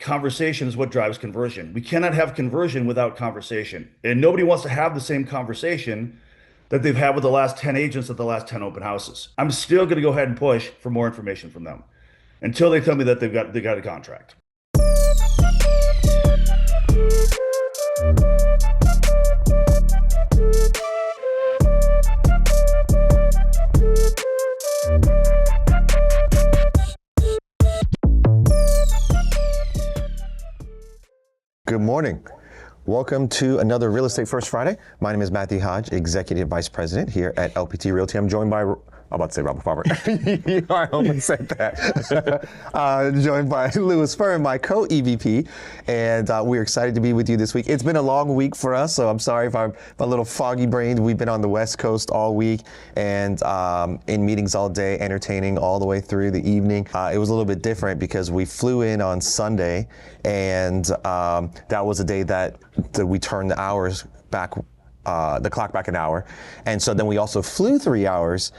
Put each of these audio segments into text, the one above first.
conversation is what drives conversion. We cannot have conversion without conversation. And nobody wants to have the same conversation that they've had with the last 10 agents at the last 10 open houses. I'm still going to go ahead and push for more information from them until they tell me that they got a contract. Good morning. Welcome to another Real Estate First Friday. My name is Matthew Hodge, Executive Vice President here at LPT Realty. I'm joined by, I'm about to say Robert Farber. I almost said that. Joined by Louis Fermin, my co-EVP, and we're excited to be with you this week. It's been a long week for us, so I'm sorry if I'm a little foggy brained. We've been on the West Coast all week and in meetings all day, entertaining all the way through the evening. It was a little bit different because we flew in on Sunday, and that was a day that we turned the hours back, the clock back an hour. And so then we also flew 3 hours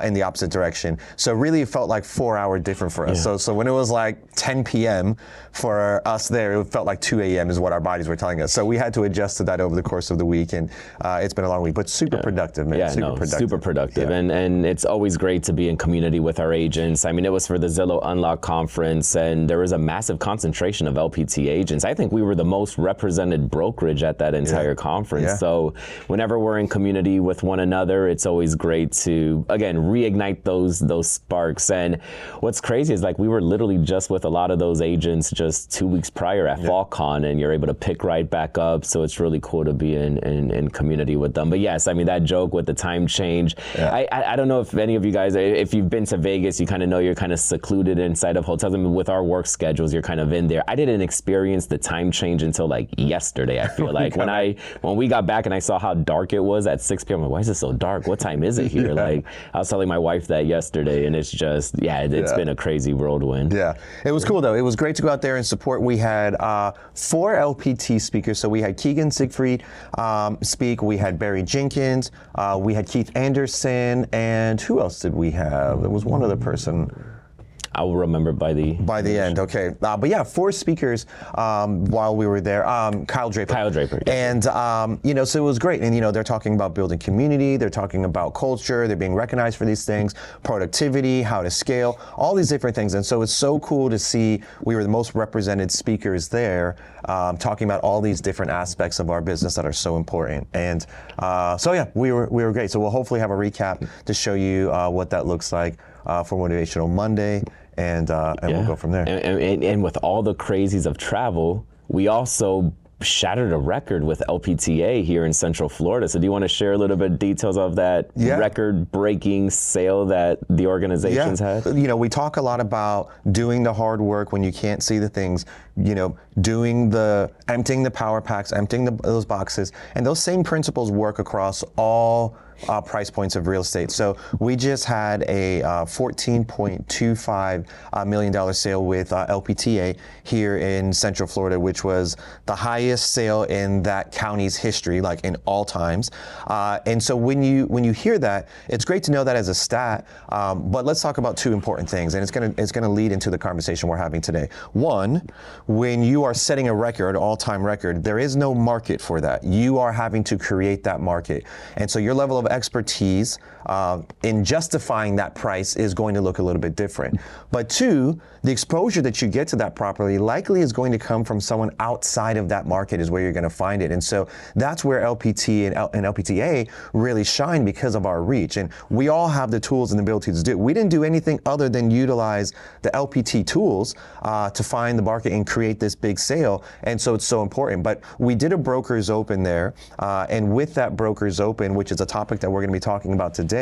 in the opposite direction. So really it felt like 4 hour different for us. Yeah. So when it was like 10 p.m. for us there, it felt like 2 a.m. is what our bodies were telling us. So we had to adjust to that over the course of the week. And it's been a long week, but super productive, man. Yeah, super productive. Yeah. And it's always great to be in community with our agents. I mean, it was for the Zillow Unlock conference, and there was a massive concentration of LPT agents. I think we were the most represented brokerage at that entire conference. Yeah. So whenever we're in community with one another, it's always great to, again, reignite those sparks. And what's crazy is like we were literally just with a lot of those agents just 2 weeks prior at FallCon, and you're able to pick right back up. So it's really cool to be in community with them. But yes, I mean, that joke with the time change, I don't know if any of you guys, if you've been to Vegas, you kind of know you're kind of secluded inside of hotels. I mean, with our work schedules, you're kind of in there. I didn't experience the time change until like yesterday, I feel like. When we got back and I saw how dark it was at 6 p.m. I'm like, why is it so dark? What time is it here? Like, I was telling my wife that yesterday, and it's just, it's been a crazy whirlwind. Yeah, it was cool though. It was great to go out there and support. We had 4 LPT speakers. So we had Keegan Siegfried speak. We had Barry Jenkins. We had Keith Anderson, and who else did we have? There was one other person. I will remember by the end. Okay, but yeah, 4 speakers while we were there. Kyle Draper. And so it was great. And they're talking about building community. They're talking about culture. They're being recognized for these things, productivity, how to scale, all these different things. And so it's so cool to see we were the most represented speakers there, talking about all these different aspects of our business that are so important. And so yeah, we were great. So we'll hopefully have a recap to show you what that looks like for Motivational Monday. And we'll go from there. And with all the crazies of travel, we also shattered a record with LPTA here in Central Florida. So do you want to share a little bit of details of that record-breaking sale that the organizations had? We talk a lot about doing the hard work when you can't see the things, emptying the power packs, emptying those boxes, and those same principles work across all price points of real estate. So we just had a $14.25 million sale with LPTA here in Central Florida, which was the highest sale in that county's history, like in all times. And so when you hear that, it's great to know that as a stat. But let's talk about 2 important things, and it's gonna lead into the conversation we're having today. One, when you are setting a record, all-time record, there is no market for that. You are having to create that market, and so your level of expertise in justifying that price is going to look a little bit different. But 2, the exposure that you get to that property likely is going to come from someone outside of that market is where you're going to find it. And so that's where LPT and LPTA really shine because of our reach. And we all have the tools and the ability to do it. We didn't do anything other than utilize the LPT tools to find the market and create this big sale. And so it's so important. But we did a broker's open there. And with that broker's open, which is a topic that we're going to be talking about today,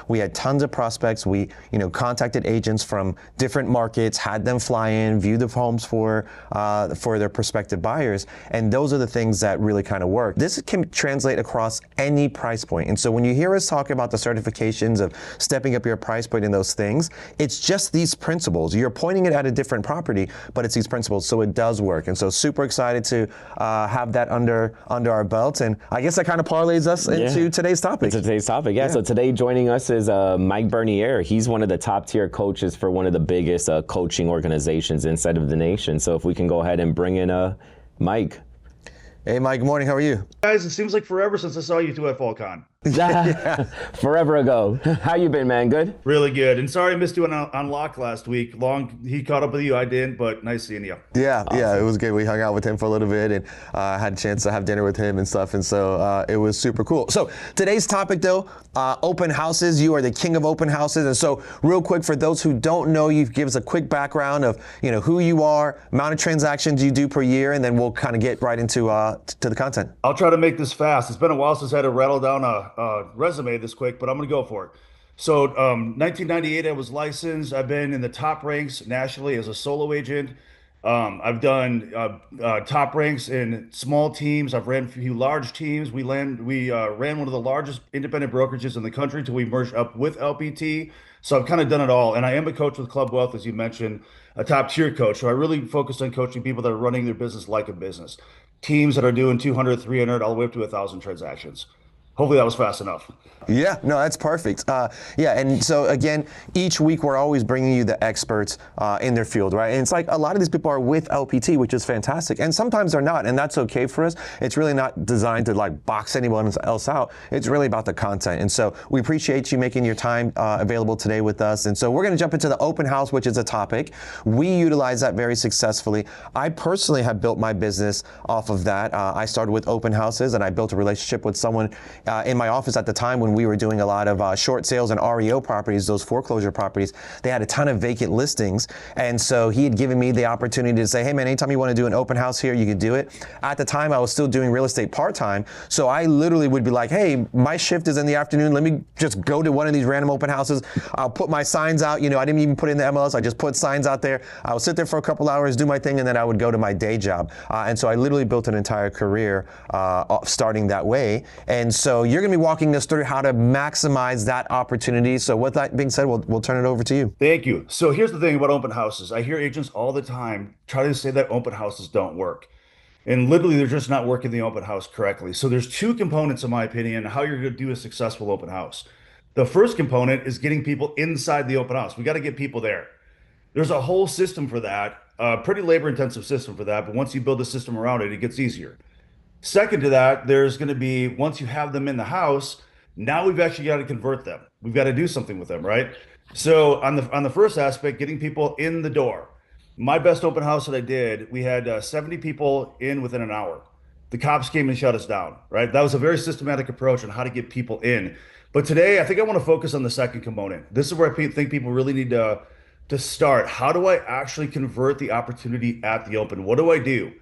we had tons of prospects. We contacted agents from different markets, had them fly in, view the homes for their prospective buyers, and those are the things that really kind of work. This can translate across any price point. And so when you hear us talk about the certifications of stepping up your price point and those things, it's just these principles. You're pointing it at a different property, but it's these principles, so it does work. And so super excited to have that under our belt. And I guess that kind of parlays us into today's topic. today's topic. Yeah. So today joining us is Mike Bernier. He's one of the top tier coaches for one of the biggest coaching organizations inside of the nation. So if we can go ahead and bring in Mike. Hey, Mike. Good morning. How are you? Guys, it seems like forever since I saw you two at FallCon. Forever ago. How you been, man? Good? Really good. And sorry I missed you on Lock last week. He caught up with you, I didn't, but nice seeing you. Yeah, awesome. Yeah, it was good. We hung out with him for a little bit and had a chance to have dinner with him and stuff. And so it was super cool. So today's topic, though, open houses. You are the king of open houses. And so real quick, for those who don't know you, give us a quick background of, who you are, amount of transactions you do per year, and then we'll kind of get right into to the content. I'll try to make this fast. It's been a while since I had to rattle down a resume this quick, but I'm going to go for it. So 1998, I was licensed. I've been in the top ranks nationally as a solo agent. I've done top ranks in small teams. I've ran a few large teams. We ran one of the largest independent brokerages in the country until we merged up with LPT. So I've kind of done it all. And I am a coach with Club Wealth, as you mentioned, a top tier coach. So I really focus on coaching people that are running their business like a business. Teams that are doing 200, 300, all the way up to 1,000 transactions. Hopefully that was fast enough. Yeah, no, that's perfect. And so again, each week we're always bringing you the experts in their field, right? And it's like a lot of these people are with LPT, which is fantastic. And sometimes they're not, and that's okay for us. It's really not designed to like box anyone else out. It's really about the content. And so we appreciate you making your time available today with us. And so we're going to jump into the open house, which is a topic. We utilize that very successfully. I personally have built my business off of that. I started with open houses, and I built a relationship with someone in my office at the time when we were doing a lot of short sales and REO properties, those foreclosure properties. They had a ton of vacant listings. And so he had given me the opportunity to say, hey man, anytime you want to do an open house here, you could do it. At the time, I was still doing real estate part-time. So I literally would be like, hey, my shift is in the afternoon. Let me just go to one of these random open houses. I'll put my signs out. I didn't even put in the MLS. I just put signs out there. I would sit there for a couple hours, do my thing, and then I would go to my day job. And so I literally built an entire career starting that way. And so you're going to be walking us through how to maximize that opportunity. So with that being said, we'll turn it over to you. Thank you. So here's the thing about open houses. I hear agents all the time try to say that open houses don't work. And literally, they're just not working the open house correctly. So there's two components, in my opinion, how you're going to do a successful open house. The first component is getting people inside the open house. We got to get people there. There's a whole system for that, a pretty labor-intensive system for that. But once you build a system around it, it gets easier. Second to that, there's going to be, once you have them in the house, now we've actually got to convert them. We've got to do something with them, right? So on the first aspect, getting people in the door. My best open house that I did, we had 70 people in within an hour. The cops came and shut us down, right? That was a very systematic approach on how to get people in. But today, I think I want to focus on the second component. This is where I think people really need to start. How do I actually convert the opportunity at the open? What do I do?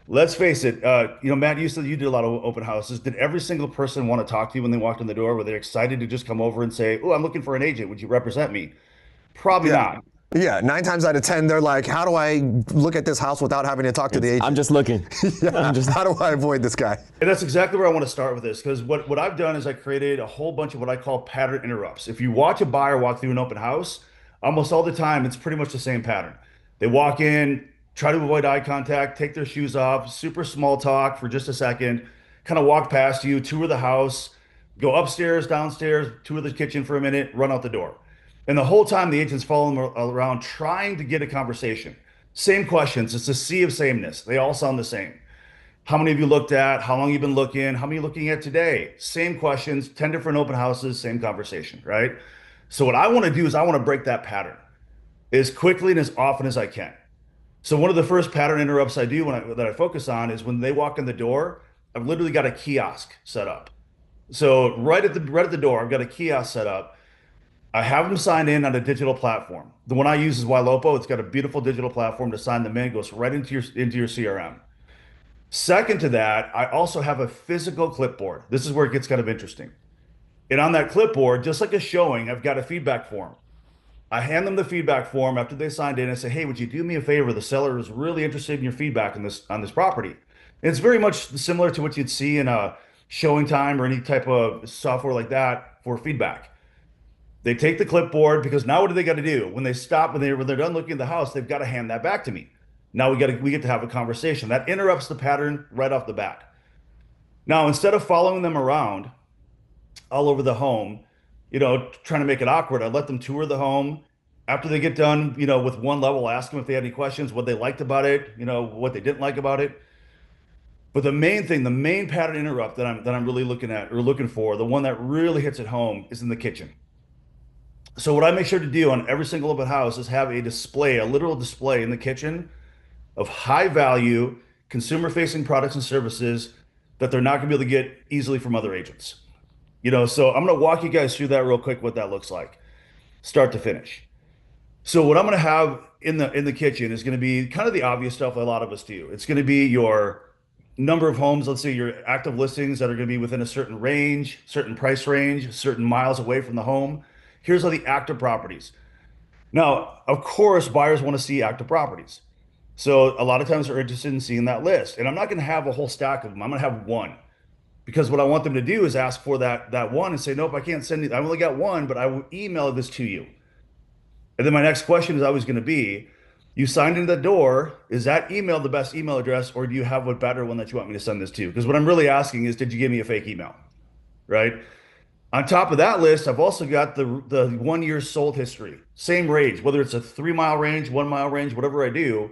Let's face it, Matt, you said you did a lot of open houses. Did every single person want to talk to you when they walked in the door? Were they excited to just come over and say, oh, I'm looking for an agent. Would you represent me? Probably not. Yeah, 9 times out of 10, they're like, how do I look at this house without having to talk to the agent? I'm just looking. How do I avoid this guy? And that's exactly where I want to start with this, because what I've done is I created a whole bunch of what I call pattern interrupts. If you watch a buyer walk through an open house, almost all the time, it's pretty much the same pattern. They walk in, try to avoid eye contact, take their shoes off, super small talk for just a second, kind of walk past you, tour the house, go upstairs, downstairs, tour the kitchen for a minute, run out the door. And the whole time the agent's following them around trying to get a conversation. Same questions. It's a sea of sameness. They all sound the same. How many have you looked at? How long have you been looking? How many are you looking at today? Same questions, 10 different open houses, same conversation, right? So what I want to do is I want to break that pattern as quickly and as often as I can. So one of the first pattern interrupts I do that I focus on is when they walk in the door, I've literally got a kiosk set up. So right at the door, I've got a kiosk set up. I have them sign in on a digital platform. The one I use is Ylopo. It's got a beautiful digital platform to sign them in. It goes right into your CRM. Second to that, I also have a physical clipboard. This is where it gets kind of interesting. And on that clipboard, just like a showing, I've got a feedback form. I hand them the feedback form after they signed in and say, hey, would you do me a favor? The seller is really interested in your feedback on this property. And it's very much similar to what you'd see in a showing time or any type of software like that for feedback. They take the clipboard, because now what do they got to do? When they stop, when they're done looking at the house, they've got to hand that back to me. Now we get to have a conversation. That interrupts the pattern right off the bat. Now, instead of following them around, all over the home, trying to make it awkward. I let them tour the home. After they get done, with one level, I ask them if they had any questions, what they liked about it, what they didn't like about it. But the main thing, the main pattern interrupt that I'm really looking at or looking for, the one that really hits it home is in the kitchen. So what I make sure to do on every single open house is have a display, a literal display in the kitchen of high value consumer facing products and services that they're not going to be able to get easily from other agents. So I'm going to walk you guys through that real quick, what that looks like, start to finish. So what I'm going to have in the kitchen is going to be kind of the obvious stuff a lot of us do. It's going to be your number of homes, let's say your active listings that are going to be within a certain range, certain price range, certain miles away from the home. Here's all the active properties. Now, of course, buyers want to see active properties. So a lot of times they're interested in seeing that list. And I'm not going to have a whole stack of them. I'm going to have one. Because what I want them to do is ask for that one and say, nope, I can't send it. I only got one, but I will email this to you. And then my next question is always going to be, you signed into the door. Is that email the best email address, or do you have a better one that you want me to send this to? Because what I'm really asking is, did you give me a fake email? Right? On top of that list, I've also got the 1 year sold history, same range, whether it's a 3 mile range, 1 mile range, whatever I do,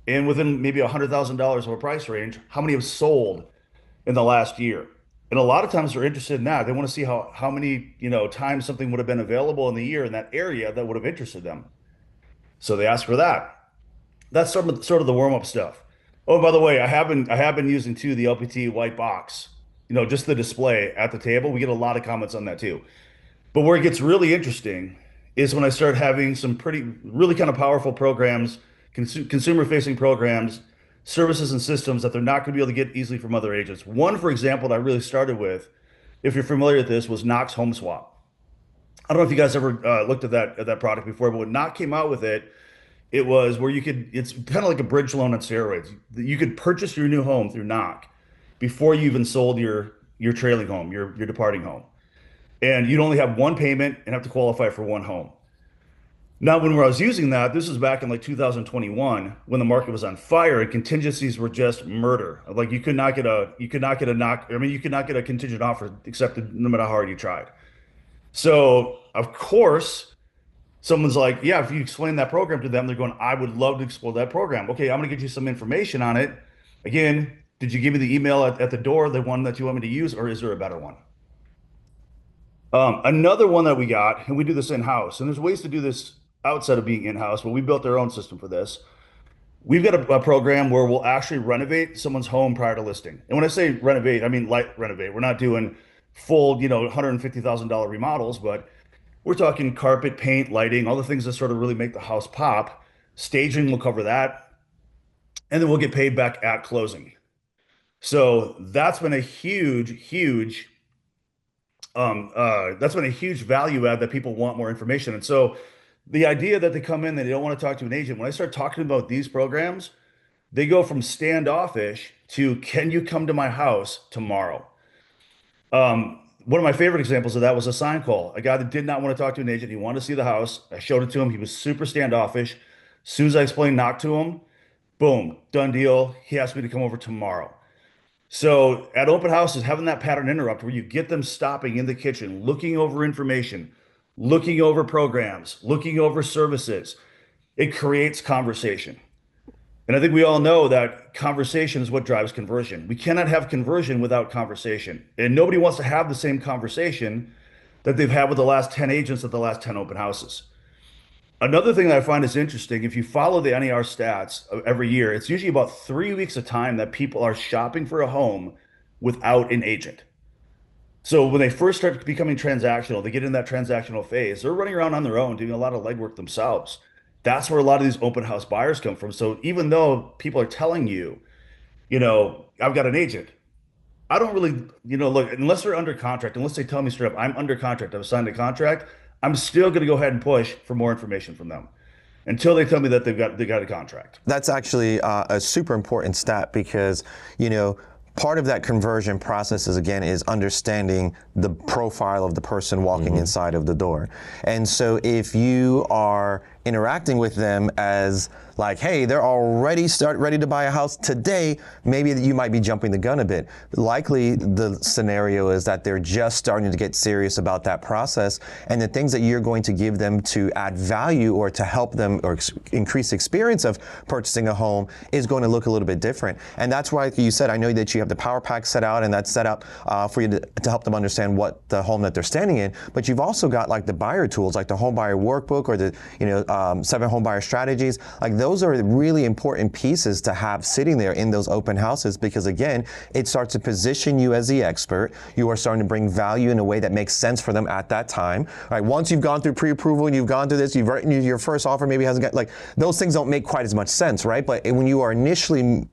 and within maybe $100,000 of a price range, how many have sold in the last year? And a lot of times they're interested in that. They want to see how many times something would have been available in the year in that area that would have interested them. So they ask for that. That's sort of the warm up stuff. Oh, by the way, I have been using too the LPT white box. Just the display at the table. We get a lot of comments on that too. But where it gets really interesting is when I start having some really kind of powerful programs, consumer facing programs, services and systems that they're not going to be able to get easily from other agents. One, for example, that I really started with, if you're familiar with this, was Knox Home Swap. I don't know if you guys ever looked at that product before, but when Knox came out with it, it was where it's kind of like a bridge loan on steroids. You could purchase your new home through Knox before you even sold your trailing home, your departing home. And you'd only have one payment and have to qualify for one home. Now, when I was using that, this was back in like 2021 when the market was on fire and contingencies were just murder. Like you could not get a contingent offer accepted no matter how hard you tried. So of course, someone's like, yeah, if you explain that program to them, they're going, I would love to explore that program. Okay, I'm gonna get you some information on it. Again, did you give me the email at the door, the one that you want me to use, or is there a better one? Another one that we got, and we do this in-house, and there's ways to do this outside of being in-house, but we built our own system for this. We've got a program where we'll actually renovate someone's home prior to listing. And when I say renovate, I mean light renovate. We're not doing full, $150,000 remodels, but we're talking carpet, paint, lighting, all the things that sort of really make the house pop. Staging will cover that. And then we'll get paid back at closing. So that's been a huge value add that people want more information. And so the idea that they come in, that they don't want to talk to an agent, when I start talking about these programs, they go from standoffish to, can you come to my house tomorrow? One of my favorite examples of that was a sign call. A guy that did not want to talk to an agent. He wanted to see the house. I showed it to him. He was super standoffish. As soon as I explained knock to him, boom, done deal. He asked me to come over tomorrow. So at open houses, having that pattern interrupt where you get them stopping in the kitchen, looking over information, looking over programs, looking over services, it creates conversation. And I think we all know that conversation is what drives conversion. We cannot have conversion without conversation. And nobody wants to have the same conversation that they've had with the last 10 agents at the last 10 open houses. Another thing that I find is interesting, if you follow the NAR stats of every year, it's usually about 3 weeks of time that people are shopping for a home without an agent. So when they first start becoming transactional, they get in that transactional phase, they're running around on their own, doing a lot of legwork themselves. That's where a lot of these open house buyers come from. So even though people are telling you, I've got an agent, I don't really, look, unless they're under contract, unless they tell me straight up, I'm under contract, I've signed a contract, I'm still going to go ahead and push for more information from them until they tell me that they got a contract. That's actually a super important stat because, part of that conversion process is understanding the profile of the person walking inside of the door. And so if you are interacting with them as like, hey, they're already ready to buy a house today, maybe you might be jumping the gun a bit. Likely the scenario is that they're just starting to get serious about that process, and the things that you're going to give them to add value or to help them or increase experience of purchasing a home is going to look a little bit different. And that's why you said, I know that you have the power pack set out, and that's set up for you to help them understand what the home that they're standing in, but you've also got like the buyer tools, like the home buyer workbook or the 7 home buyer strategies. Like those are really important pieces to have sitting there in those open houses, because again, it starts to position you as the expert. You are starting to bring value in a way that makes sense for them at that time. Right? Once you've gone through pre-approval and you've gone through this, you've written your first offer maybe hasn't got, like, those things don't make quite as much sense, right? But when you are initially,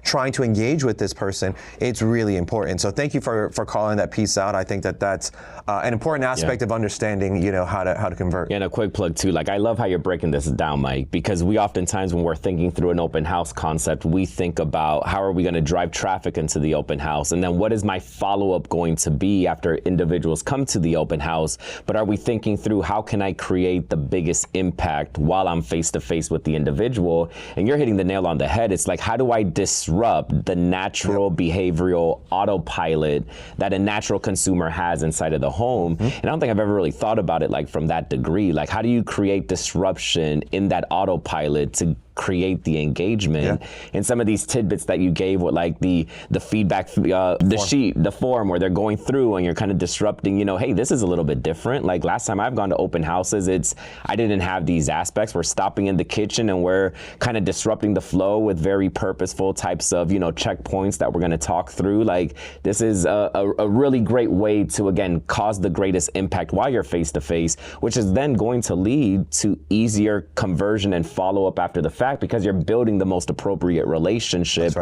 trying to engage with this person, it's really important. So thank you for calling that piece out. I think that's an important aspect of understanding, how to convert. Yeah, and a quick plug too, like I love how you're breaking this down, Mike, because we oftentimes when we're thinking through an open house concept, we think about how are we going to drive traffic into the open house, and then what is my follow-up going to be after individuals come to the open house. But are we thinking through how can I create the biggest impact while I'm face-to-face with the individual? And you're hitting the nail on the head. It's like, how do I disrupt the natural behavioral autopilot that a natural consumer has inside of the home? And I don't think I've ever really thought about it like from that degree. Like, how do you create disruption in that autopilot to create the engagement? And some of these tidbits that you gave with like the feedback, the form where they're going through and you're kind of disrupting, hey, this is a little bit different. Like last time I've gone to open houses, I didn't have these aspects. We're stopping in the kitchen and we're kind of disrupting the flow with very purposeful types of, checkpoints that we're going to talk through. Like this is a really great way to, again, cause the greatest impact while you're face to face, which is then going to lead to easier conversion and follow up after the fact, because you're building the most appropriate relationship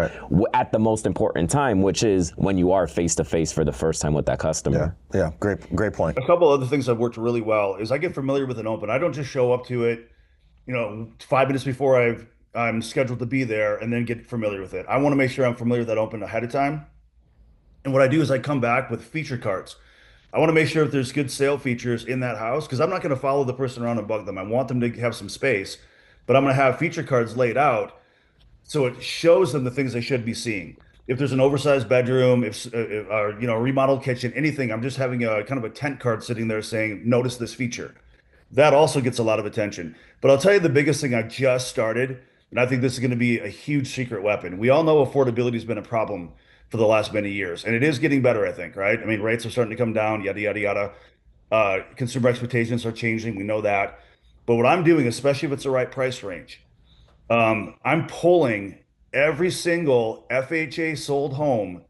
at the most important time, which is when you are face to face for the first time with that customer. Yeah, great point. A couple other things that worked really well is I get familiar with an open. I don't just show up to it, 5 minutes before I'm scheduled to be there and then get familiar with it. I want to make sure I'm familiar with that open ahead of time. And what I do is I come back with feature cards. I want to make sure if there's good sale features in that house, because I'm not going to follow the person around and bug them. I want them to have some space, but I'm going to have feature cards laid out so it shows them the things they should be seeing. If there's an oversized bedroom, if a remodeled kitchen, anything, I'm just having a kind of a tent card sitting there saying, notice this feature. That also gets a lot of attention. But I'll tell you the biggest thing I just started, and I think this is going to be a huge secret weapon. We all know affordability has been a problem for the last many years, and it is getting better, I think, right? I mean, rates are starting to come down, yada, yada, yada. Consumer expectations are changing. We know that. But what I'm doing, especially if it's the right price range, I'm pulling every single FHA sold home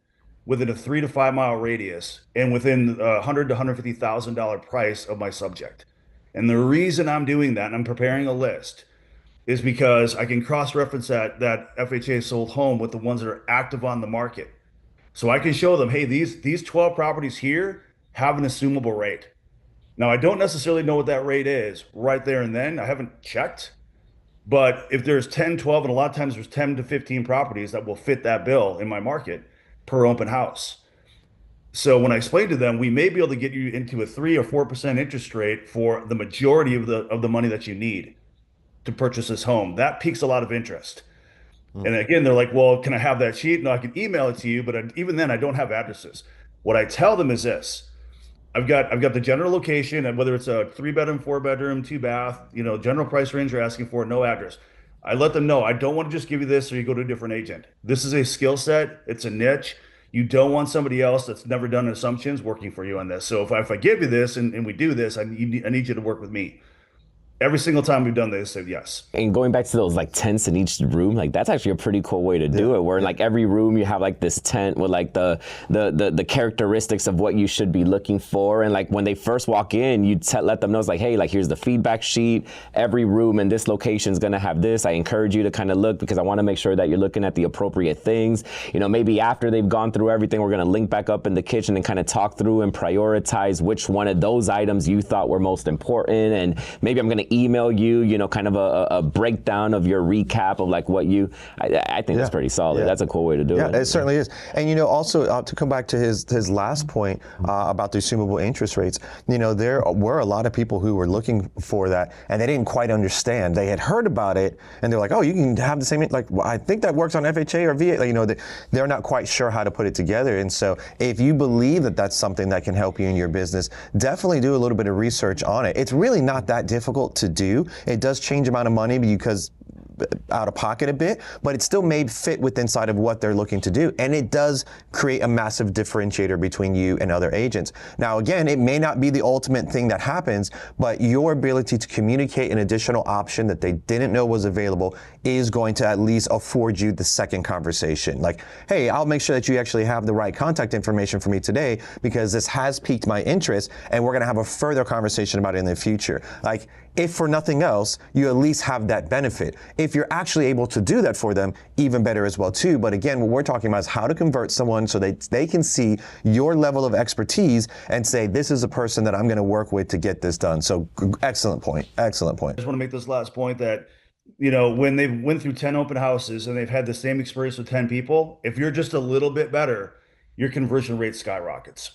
within a 3 to 5 mile radius and within $100,000 to $150,000 price of my subject. And the reason I'm doing that, and I'm preparing a list, is because I can cross-reference that FHA sold home with the ones that are active on the market. So I can show them, hey, these 12 properties here have an assumable rate. Now, I don't necessarily know what that rate is right there and then. I haven't checked. But if there's 10, 12, and a lot of times there's 10 to 15 properties that will fit that bill in my market per open house. So when I explain to them, we may be able to get you into a 3 or 4% interest rate for the majority of the money that you need to purchase this home. That piques a lot of interest. And again, they're like, well, can I have that sheet? No, I can email it to you, but even then I don't have addresses. What I tell them is this. I've got the general location, and whether it's a 3-bedroom, 4-bedroom, 2-bath, general price range you're asking for, no address. I let them know I don't want to just give you this or you go to a different agent. This is a skill set. It's a niche. You don't want somebody else that's never done assumptions working for you on this. So if I give you this and we do this, I need you to work with me. Every single time we've done this, said yes. And going back to those like tents in each room, like that's actually a pretty cool way to do it. Where in like every room you have like this tent with like the characteristics of what you should be looking for. And like when they first walk in, you let them know it's like, hey, like here's the feedback sheet. Every room in this location is gonna have this. I encourage you to kind of look because I want to make sure that you're looking at the appropriate things. Maybe after they've gone through everything, we're gonna link back up in the kitchen and kind of talk through and prioritize which one of those items you thought were most important. And maybe I'm gonna to email you, kind of a breakdown of your recap of like what I think that's pretty solid. Yeah. That's a cool way to do it. Yeah, it certainly is. And also to come back to his last point about the assumable interest rates, there were a lot of people who were looking for that and they didn't quite understand. They had heard about it and they're like, oh, you can have the same, like, well, I think that works on FHA or VA. They're not quite sure how to put it together. And so if you believe that that's something that can help you in your business, definitely do a little bit of research on it. It's really not that difficult to do. It does change amount of money because out of pocket a bit, but it still may fit with inside of what they're looking to do. And it does create a massive differentiator between you and other agents. Now, again, it may not be the ultimate thing that happens, but your ability to communicate an additional option that they didn't know was available is going to at least afford you the second conversation. Like, hey, I'll make sure that you actually have the right contact information for me today because this has piqued my interest and we're going to have a further conversation about it in the future. Like, if for nothing else, you at least have that benefit. If you're actually able to do that for them, even better as well too. But again, what we're talking about is how to convert someone so they can see your level of expertise and say, this is a person that I'm going to work with to get this done. So excellent point. Excellent point. I just want to make this last point that, when they went through 10 open houses and they've had the same experience with 10 people, if you're just a little bit better, your conversion rate skyrockets.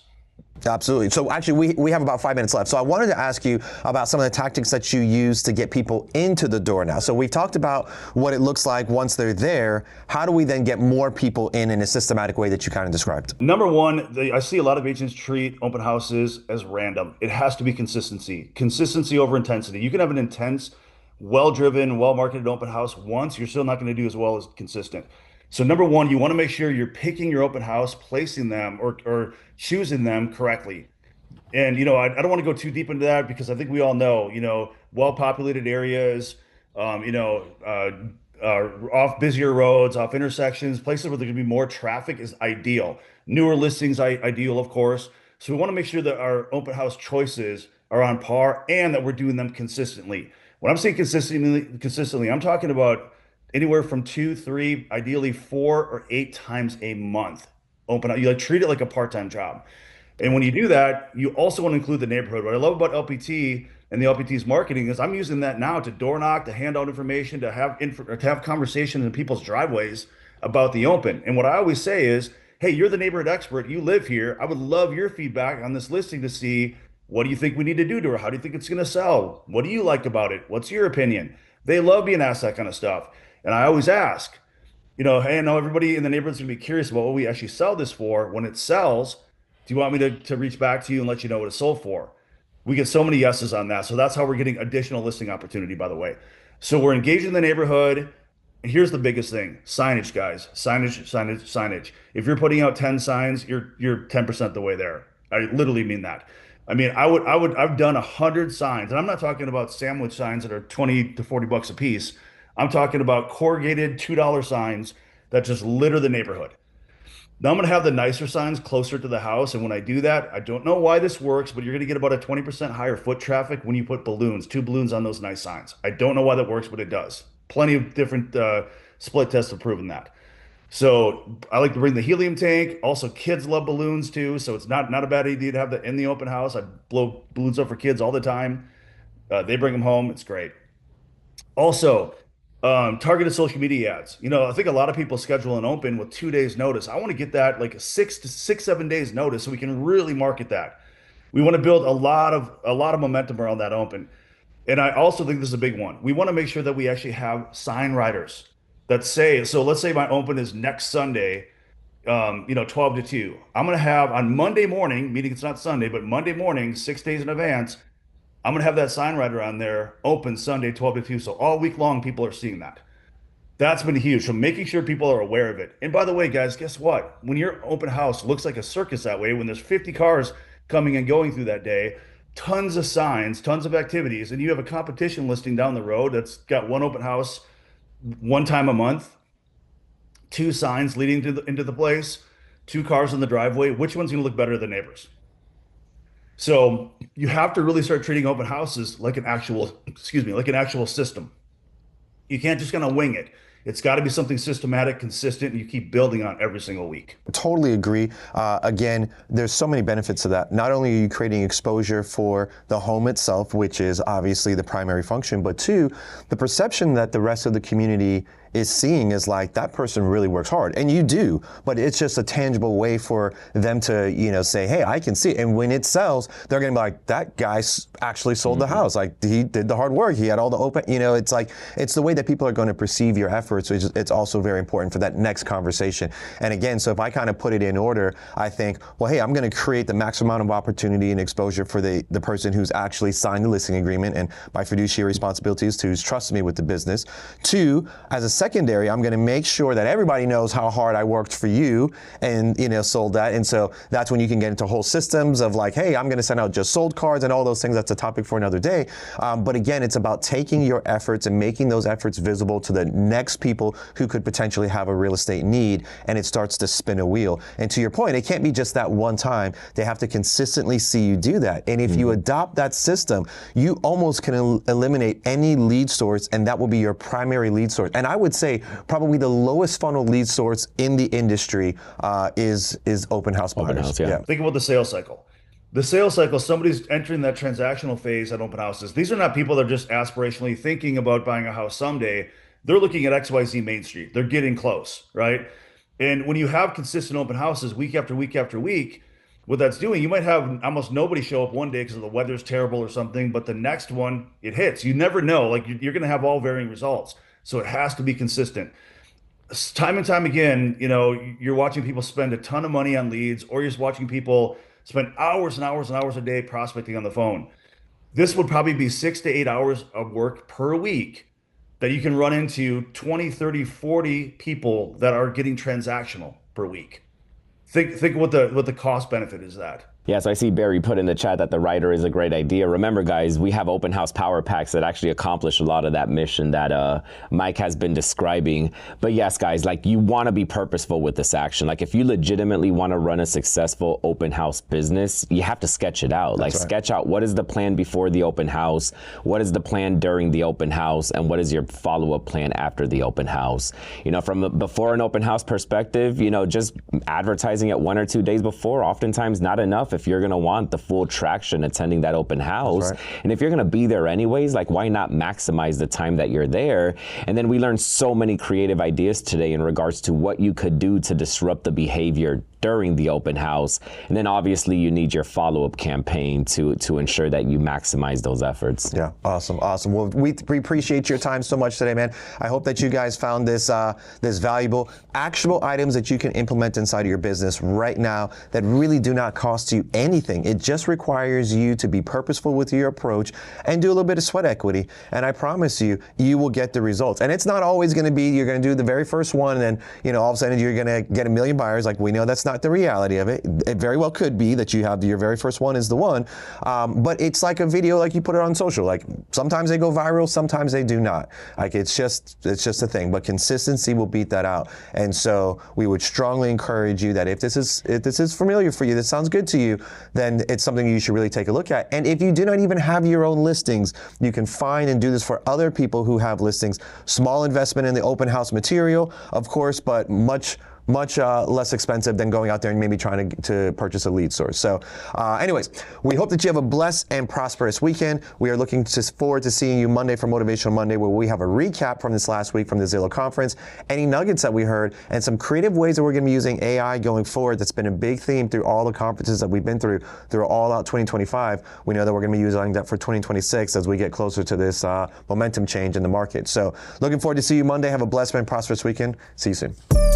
Absolutely. So actually, we have about 5 minutes left. So I wanted to ask you about some of the tactics that you use to get people into the door now. So we've talked about what it looks like once they're there. How do we then get more people in a systematic way that you kind of described? Number one, I see a lot of agents treat open houses as random. It has to be consistency. Consistency over intensity. You can have an intense, well-driven, well-marketed open house once. You're still not going to do as well as consistent. So number one, you want to make sure you're picking your open house, placing them or choosing them correctly. And, I don't want to go too deep into that because I think we all know, well-populated areas, off busier roads, off intersections, places where there's going to be more traffic is ideal. Newer listings, ideal, of course. So we want to make sure that our open house choices are on par and that we're doing them consistently. When I'm saying consistently, I'm talking about anywhere from 2, 3, ideally 4 or 8 times a month. You treat it like a part-time job. And when you do that, you also want to include the neighborhood. What I love about LPT and the LPT's marketing is I'm using that now to door knock, to hand out information, to have conversations in people's driveways about the open. And what I always say is, hey, you're the neighborhood expert. You live here. I would love your feedback on this listing to see what do you think we need to do to her? How do you think it's going to sell? What do you like about it? What's your opinion? They love being asked that kind of stuff. And I always ask, hey, I know everybody in the neighborhood's gonna be curious about what we actually sell this for. When it sells, do you want me to reach back to you and let you know what it sold for? We get so many yeses on that. So that's how we're getting additional listing opportunity, by the way. So we're engaging the neighborhood. And here's the biggest thing: signage, guys. Signage, signage, signage. If you're putting out 10 signs, you're 10% the way there. I literally mean that. I mean, I've done 100 signs, and I'm not talking about sandwich signs that are 20 to 40 bucks a piece. I'm talking about corrugated $2 signs that just litter the neighborhood. Now I'm going to have the nicer signs closer to the house. And when I do that, I don't know why this works, but you're going to get about a 20% higher foot traffic when you put balloons, 2 balloons on those nice signs. I don't know why that works, but it does. Plenty of different split tests have proven that. So I like to bring the helium tank. Also, kids love balloons too. So it's not a bad idea to have that in the open house. I blow balloons up for kids all the time. They bring them home. It's great. Also, targeted social media ads. I think a lot of people schedule an open with 2 days notice. I want to get that like 7 days notice so we can really market that. We want to build a lot of momentum around that open. And I also think this is a big one. We want to make sure that we actually have sign writers that say, so let's say my open is next Sunday, 12 to 2. I'm going to have on Monday morning, meaning it's not Sunday, but Monday morning, 6 days in advance, I'm going to have that sign writer on there open Sunday, 12 to 2. So all week long, people are seeing that. That's been huge. So making sure people are aware of it. And by the way, guys, guess what? When your open house looks like a circus that way, when there's 50 cars coming and going through that day, tons of signs, tons of activities, and you have a competition listing down the road that's got one open house one time a month, 2 signs leading into the place, 2 cars in the driveway, which one's going to look better than neighbors? So you have to really start treating open houses like an actual system. You can't just kind of wing it. It's got to be something systematic, consistent, and you keep building on every single week. Totally agree. Again, there's so many benefits to that. Not only are you creating exposure for the home itself, which is obviously the primary function, but two, the perception that the rest of the community is seeing is like, that person really works hard, and you do, but it's just a tangible way for them to, say, hey, I can see it. And when it sells, they're going to be like, that guy actually sold the house. Like, he did the hard work. He had all the open, it's like, it's the way that people are going to perceive your efforts, which it's also very important for that next conversation. And again, so if I kind of put it in order, I think, well, hey, I'm going to create the maximum amount of opportunity and exposure for the person who's actually signed the listing agreement, and my fiduciary responsibilities to who's trusted me with the business. Two, as a secondary, I'm going to make sure that everybody knows how hard I worked for you and, sold that. And so that's when you can get into whole systems of like, hey, I'm going to send out just sold cards and all those things. That's a topic for another day. But again, it's about taking your efforts and making those efforts visible to the next people who could potentially have a real estate need, and it starts to spin a wheel. And to your point, it can't be just that one time. They have to consistently see you do that. And if you adopt that system, you almost can eliminate any lead source, and that will be your primary lead source. And I would say probably the lowest funnel lead source in the industry is open house buyers. Open house, yeah. Think about the sales cycle. The sales cycle, somebody's entering that transactional phase at open houses. These are not people that are just aspirationally thinking about buying a house someday. They're looking at XYZ Main Street. They're getting close, right? And when you have consistent open houses week after week after week, what that's doing, you might have almost nobody show up one day because the weather's terrible or something, but the next one, it hits. You never know. Like, you're going to have all varying results. So it has to be consistent. Time and time again, you're watching people spend a ton of money on leads, or you're just watching people spend hours and hours and hours a day prospecting on the phone. This would probably be 6 to 8 hours of work per week that you can run into 20, 30, 40 people that are getting transactional per week. Think what the cost benefit is that. Yeah, so I see Barry put in the chat that the writer is a great idea. Remember, guys, we have open house power packs that actually accomplish a lot of that mission that Mike has been describing. But yes, guys, like, you want to be purposeful with this action. Like, if you legitimately want to run a successful open house business, you have to sketch it out. Like, sketch out what is the plan before the open house, what is the plan during the open house, and what is your follow-up plan after the open house. From a before an open house perspective, just advertising it 1 or 2 days before, oftentimes not enough if you're going to want the full traction attending that open house. Right. And if you're going to be there anyways, like, why not maximize the time that you're there? And then we learned so many creative ideas today in regards to what you could do to disrupt the behavior during the open house. And then obviously you need your follow-up campaign to ensure that you maximize those efforts. Yeah, awesome. Well, we appreciate your time so much today, man. I hope that you guys found this this valuable, actionable items that you can implement inside of your business right now that really do not cost you anything. It just requires you to be purposeful with your approach and do a little bit of sweat equity. And I promise you, you will get the results. And it's not always going to be you're going to do the very first one and then, all of a sudden you're going to get 1 million buyers. Like, we know that's not the reality of it. It very well could be that you have your very first one is the one, but it's like a video, like you put it on social. Like, sometimes they go viral, sometimes they do not. Like, it's just a thing. But consistency will beat that out. And so we would strongly encourage you that if this is familiar for you, this sounds good to you, then it's something you should really take a look at. And if you do not even have your own listings, you can find and do this for other people who have listings. Small investment in the open house material, of course, but much less expensive than going out there and maybe trying to purchase a lead source. So anyways, we hope that you have a blessed and prosperous weekend. We are looking forward to seeing you Monday for Motivational Monday, where we have a recap from this last week from the Zillow conference, any nuggets that we heard, and some creative ways that we're going to be using AI going forward. That's been a big theme through all the conferences that we've been through All Out 2025. We know that we're going to be using that for 2026 as we get closer to this momentum change in the market. So looking forward to see you Monday. Have a blessed and prosperous weekend. See you soon.